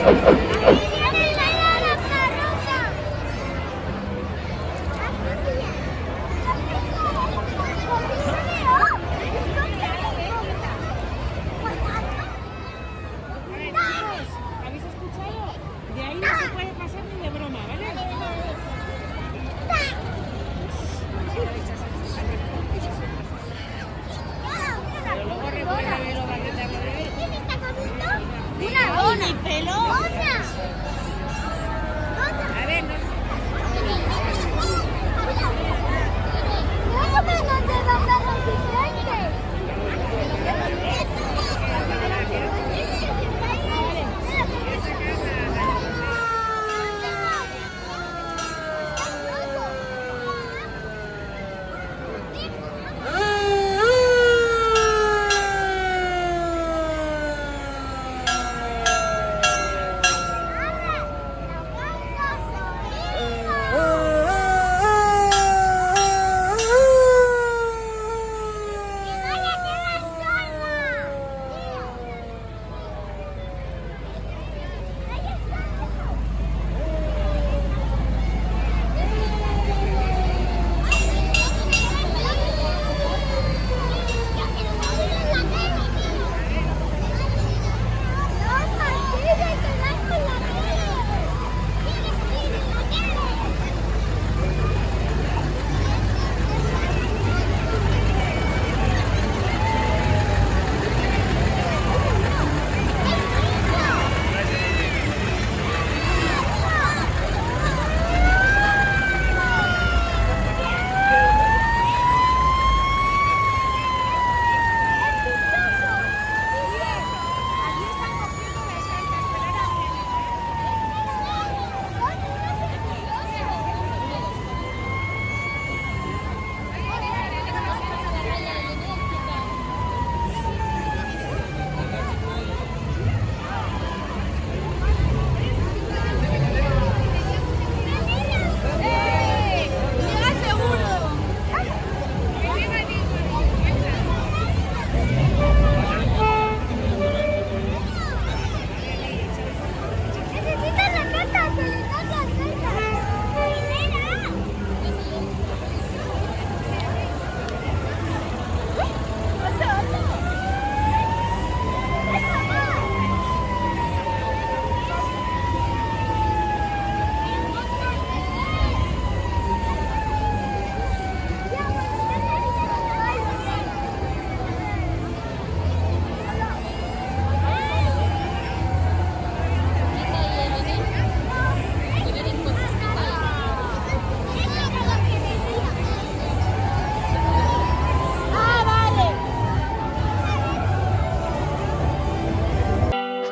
¿Habéis escuchado? De ahí no se puede pasar ni de broma, ¿vale? Pero luego recuerda lo barrios de alrededor. ¿Quién está comiendo? Una dona. ¿Mi pelo? ¡Dona! A ver, no. No me dan de los diferentes.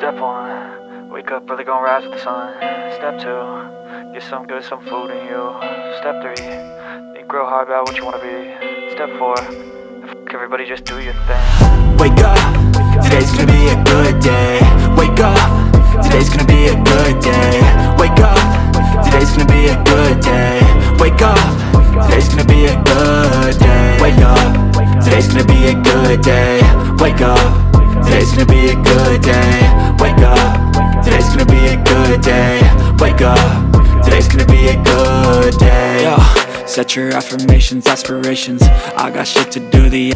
Step one, wake up early, gonna rise with the sun. Step two, get some good, some food in you. Step three, think real hard about what you wanna be. Step four, everybody just do your thing. Wake up, today's gonna be a good day. Wake up, today's gonna be a good day. Wake up, today's gonna be a good day. Wake up, today's gonna be a good day. Wake up, today's gonna be a good day. Wake up, today's gonna be a good day. Wake up, today's gonna be a good day. Wake up, today's gonna be a good day. Yo, set your affirmations, aspirations. I got shit to do. The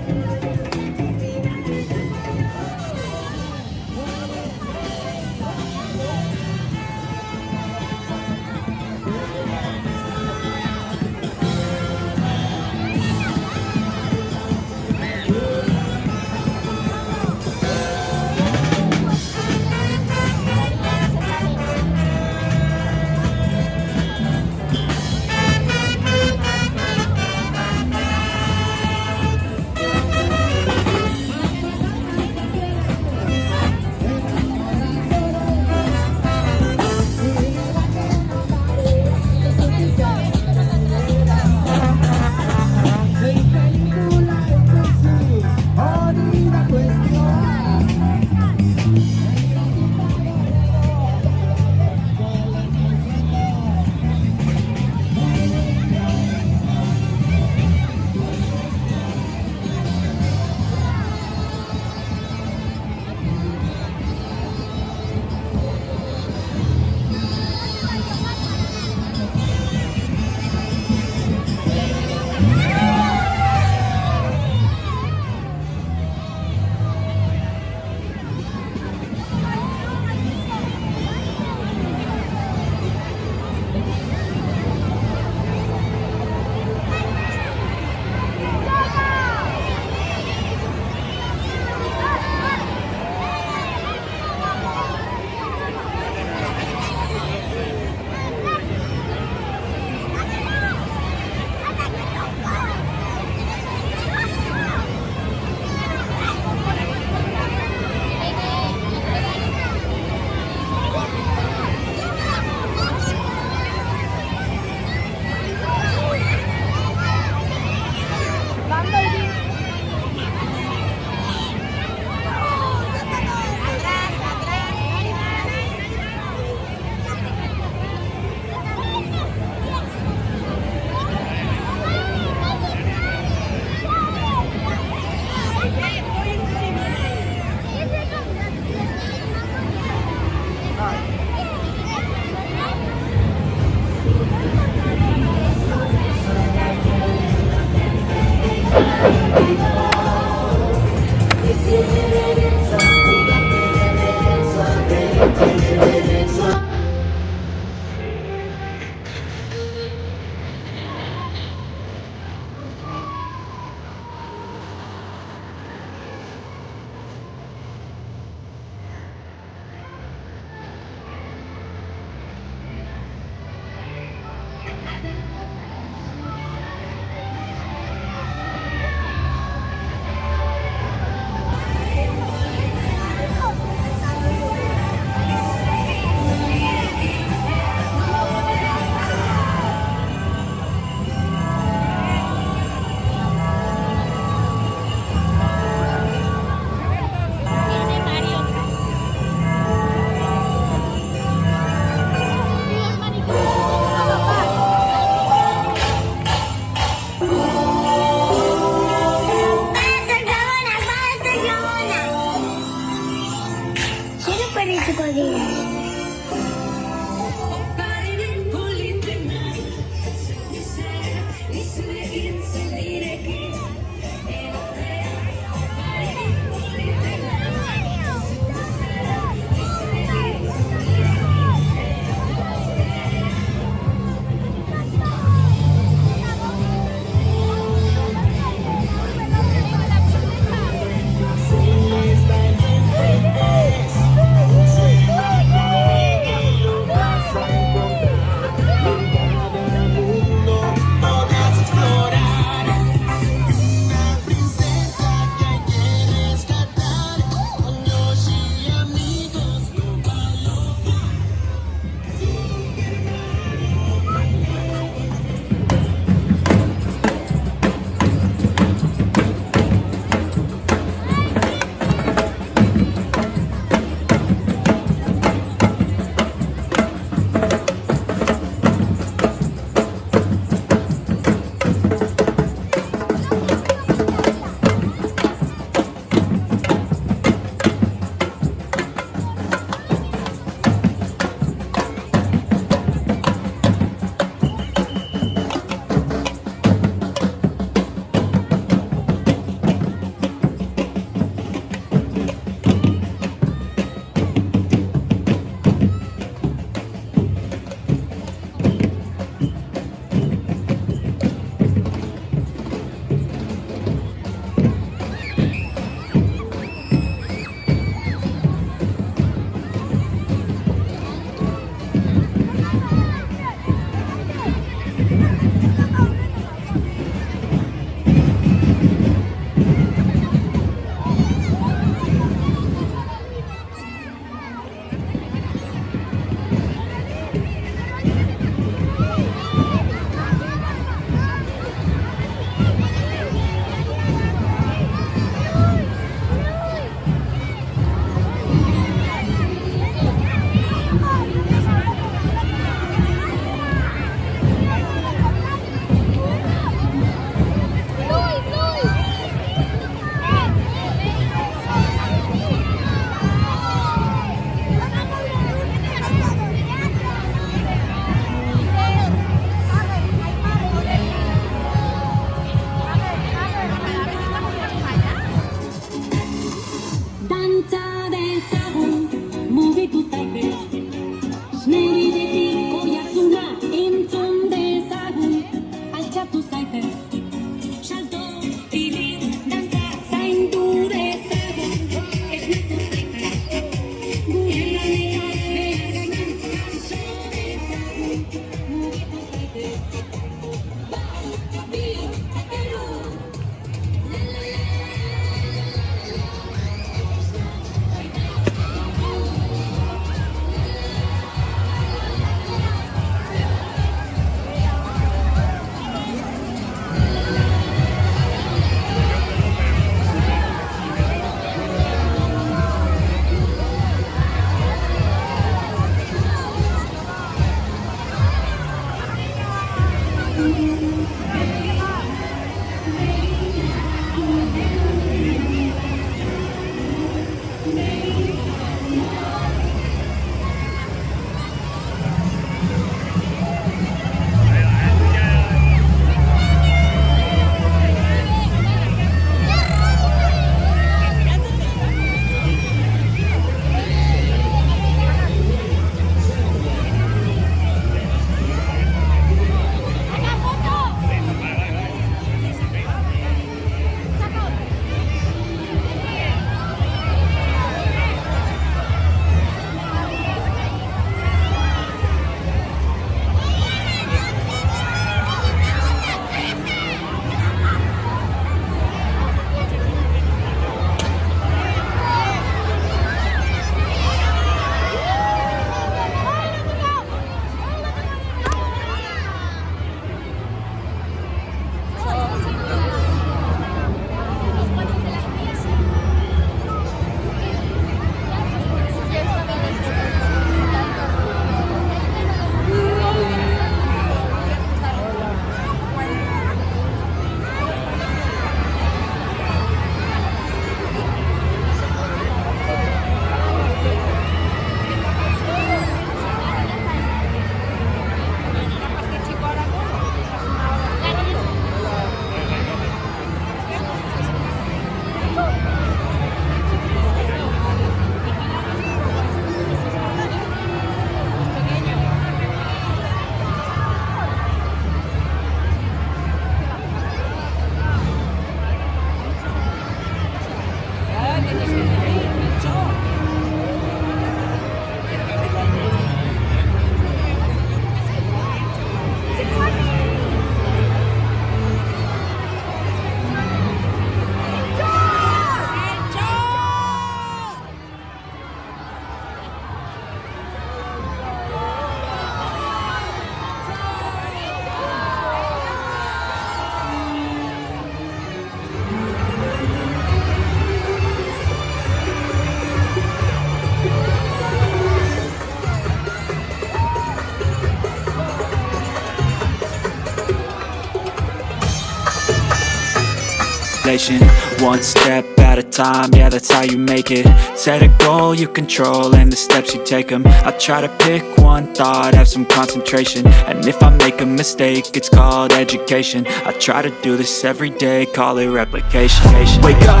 elevation. One step at a time, yeah, that's how you make it. Set a goal you control and the steps you take them. I try to pick one thought, have some concentration. And if I make a mistake, it's called education. I try to do this every day, call it replication. Wake up,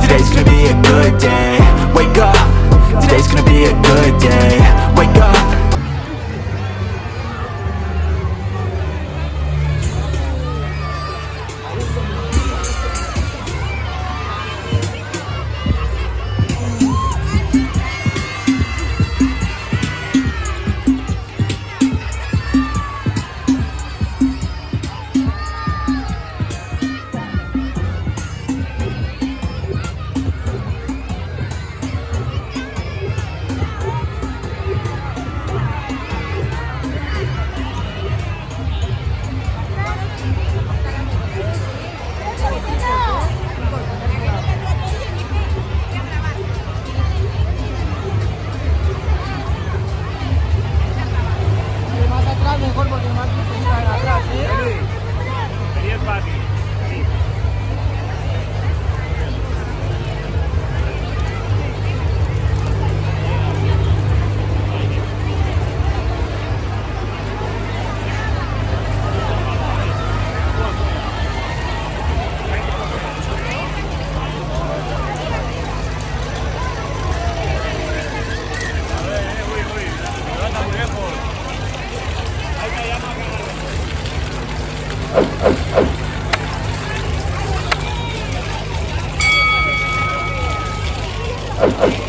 today's gonna be a good day. Wake up, today's gonna be a good day. Wake up. Ay, ay.